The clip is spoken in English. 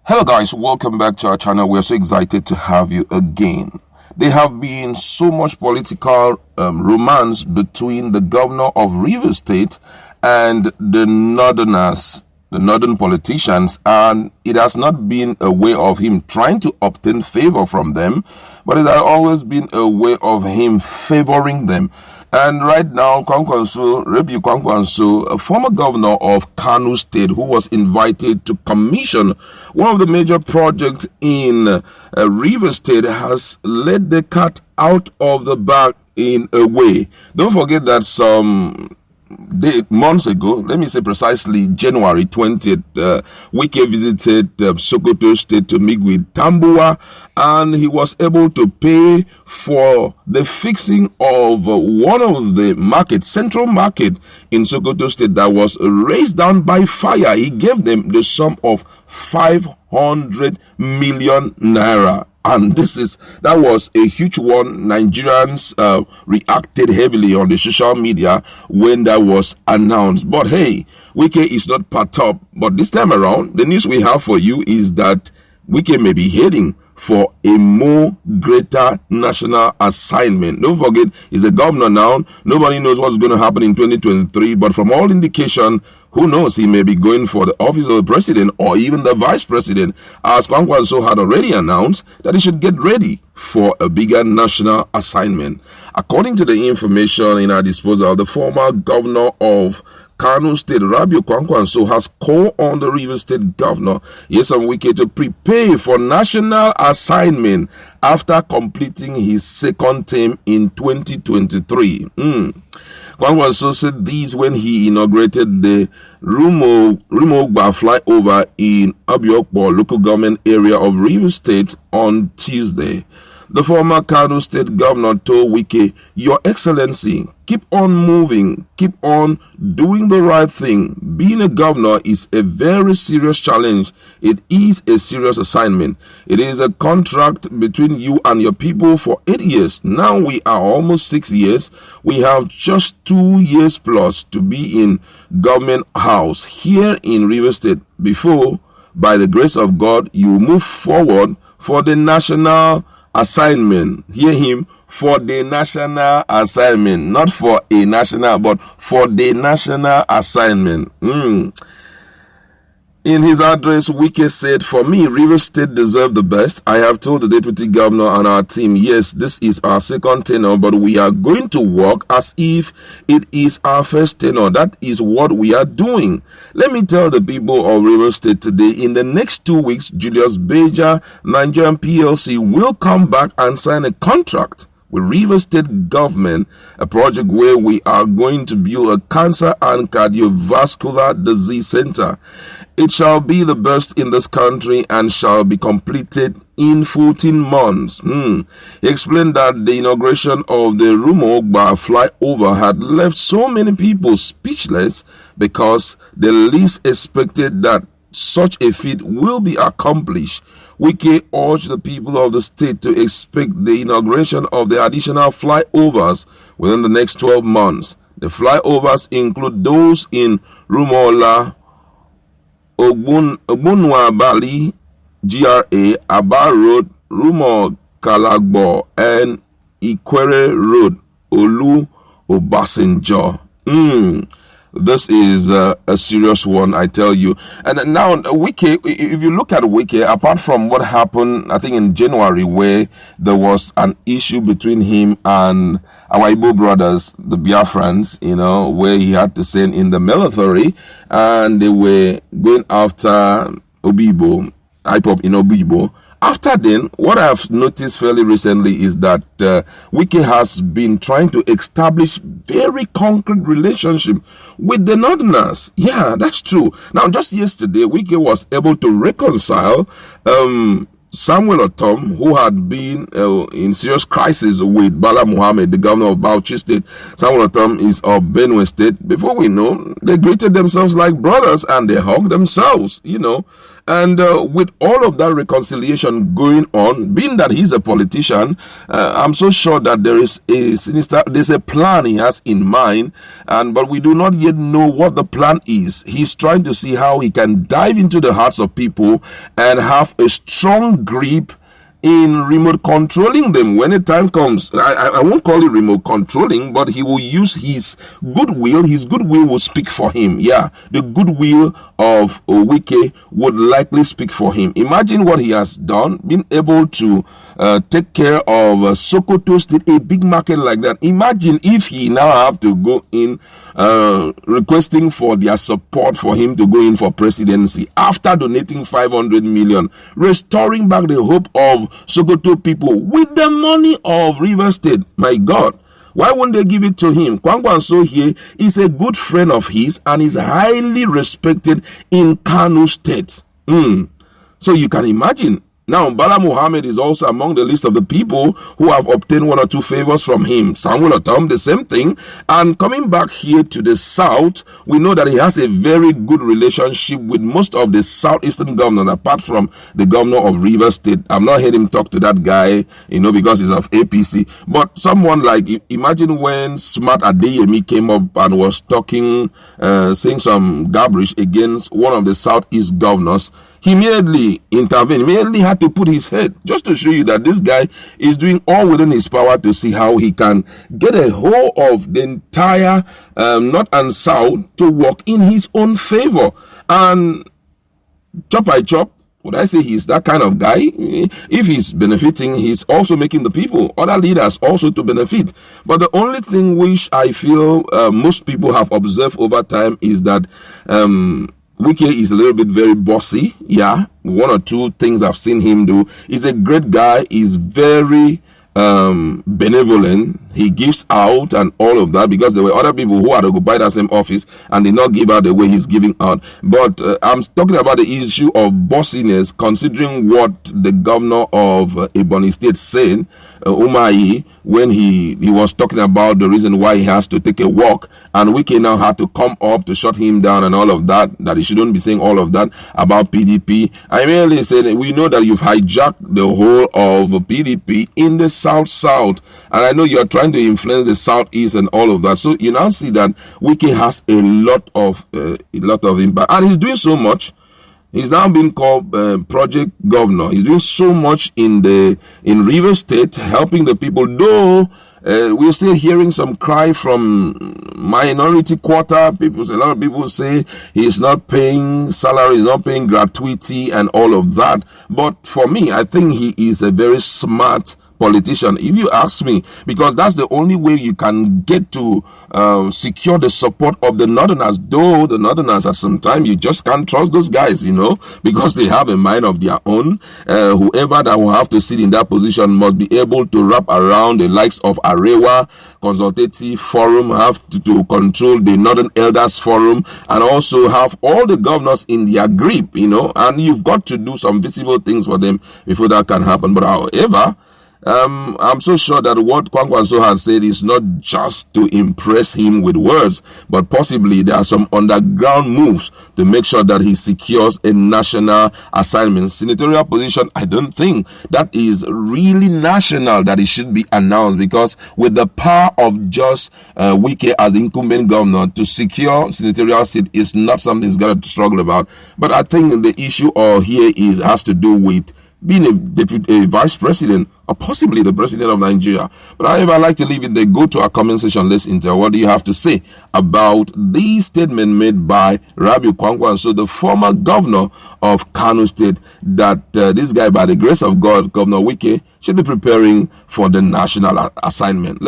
Hello guys, welcome back to our channel. We're so excited to have you again. There have been so much political romance between the governor of Rivers State and the northern politicians, and it has not been a way of him trying to obtain favor from them, but it has always been a way of him favoring them. And right now, Rebu Kwankwanso, a former governor of Kano State, who was invited to commission one of the major projects in Rivers State, has let the cat out of the bag in a way. Don't forget that months ago, let me say precisely January 20th, Wike visited Sokoto State to meet with Tambuwa, and he was able to pay for the fixing of one of the central market in Sokoto State that was razed down by fire. He gave them the sum of 500 million naira. And that was a huge one. Nigerians reacted heavily on the social media when that was announced. But hey, Wike is not part up. But this time around, the news we have for you is that Wike may be heading for a more greater national assignment. Don't forget, he's a governor now. Nobody knows what's going to happen in 2023. But from all indication, who knows, he may be going for the office of the president or even the vice president, as Kwankwanso had already announced that he should get ready for a bigger national assignment. According to the information in our disposal, the former governor of Kano State, Rebu Kwankwanso, has called on the Rivers State governor, Nyesom Wike, to prepare for national assignment after completing his second term in 2023. Kwankwanso said this when he inaugurated the R0mance flyover in Obio local government area of Rivers State on Tuesday. The former Kano State governor told Wike, "Your Excellency, keep on moving, keep on doing the right thing. Being a governor is a very serious challenge. It is a serious assignment. It is a contract between you and your people for 8 years. Now we are almost 6 years. We have just 2 years plus to be in government house here in Rivers State before, by the grace of God, you move forward for the national assignment." Hear him, for the national assignment, not for a national, but for the national assignment. In his address, Wike said, "For me, Rivers State deserve the best. I have told the deputy governor and our team, yes, this is our second tenure, but we are going to work as if it is our first tenure. That is what we are doing. Let me tell the people of Rivers State today, in the next 2 weeks, Julius Berger, Nigerian PLC, will come back and sign a contract with Rivers State government, a project where we are going to build a cancer and cardiovascular disease center. It shall be the best in this country and shall be completed in 14 months. He explained that the inauguration of the R0mance flyover had left so many people speechless because they least expected that such a feat will be accomplished. Wike urged the people of the state to expect the inauguration of the additional flyovers within the next 12 months. The flyovers include those in Rumola, Ogbunwa Bali, GRA, Aba Road, Rumo Kalagbo, and Ikwere Road, Olu Obasanjo. This is a serious one, I tell you. And now, Wike, if you look at Wike, apart from what happened, I think in January, where there was an issue between him and our Igbo brothers, the Biafrans, where he had to send in the military, and they were going after Obio, IPOP in Obio. After then, what I've noticed fairly recently is that Wike has been trying to establish very concrete relationship with the Northerners. Yeah, that's true. Now, just yesterday, Wike was able to reconcile Samuel Otom, who had been in serious crisis with Bala Muhammad, the governor of Bauchi State. Samuel Otom is of Benue State. Before we know, they greeted themselves like brothers and they hugged themselves, And with all of that reconciliation going on, being that he's a politician, I'm so sure that there's a plan he has in mind, but we do not yet know what the plan is. He's trying to see how he can dive into the hearts of people and have a strong grip in remote controlling them when the time comes. I won't call it remote controlling, but he will use his goodwill. His goodwill will speak for him. Yeah, the goodwill of Wike would likely speak for him. Imagine what he has done, being able to take care of Sokoto State, a big market like that. Imagine if he now have to go in requesting for their support for him to go in for presidency after donating 500 million, restoring back the hope of Sokoto people with the money of River State. My God, why won't they give it to him? Kwankwanso here is a good friend of his and is highly respected in Kano State. So you can imagine. Now, Bala Muhammad is also among the list of the people who have obtained one or two favors from him. Samuel Otom, the same thing. And coming back here to the south, we know that he has a very good relationship with most of the southeastern governors, apart from the governor of River State. I've not heard him talk to that guy, because he's of APC. But someone like, imagine when Smart Adeyemi came up and was talking, saying some garbage against one of the southeast governors. He immediately intervened, immediately had to put his head, just to show you that this guy is doing all within his power to see how he can get a hold of the entire north and south to work in his own favor. And chop by chop, would I say he's that kind of guy? If he's benefiting, he's also making the people, other leaders also to benefit. But the only thing which I feel most people have observed over time is that Wike is a little bit very bossy. Yeah, one or two things I've seen him do. He's a great guy. He's very benevolent. He gives out and all of that, because there were other people who had to go buy that same office and did not give out the way he's giving out. But I'm talking about the issue of bossiness, considering what the governor of Ebonyi State said, Umahi, when he was talking about the reason why he has to take a walk, and Wike now had to come up to shut him down and all of that he shouldn't be saying all of that about PDP. I merely said, we know that you've hijacked the whole of PDP in the South, and I know you're trying to influence the Southeast and all of that. So you now see that Wike has a lot of impact, and he's doing so much. He's now been called Project Governor. He's doing so much in River State, helping the people. Though we're still hearing some cry from minority quarter. A lot of people say he's not paying salary, he's not paying gratuity and all of that. But for me, I think he is a very smart politician, if you ask me, because that's the only way you can get to secure the support of the Northerners. Though the Northerners, at some time, you just can't trust those guys, because they have a mind of their own. Whoever that will have to sit in that position must be able to wrap around the likes of Arewa Consultative Forum, have to control the Northern Elders Forum, and also have all the governors in their grip, and you've got to do some visible things for them before that can happen. But however, I'm so sure that what Kwankwanso has said is not just to impress him with words, but possibly there are some underground moves to make sure that he secures a national assignment. Senatorial position, I don't think that is really national, that it should be announced, because with the power of just Wike as incumbent governor, to secure senatorial seat is not something he's got to struggle about. But I think the issue here has to do with being a vice president, or possibly the president of Nigeria. But however, I like to leave it there. Go to our comment section. Let's enter. What do you have to say about the statement made by Rabiu Kwankwanso, the former governor of Kano State, that this guy, by the grace of God, Governor Wike, should be preparing for the national assignment?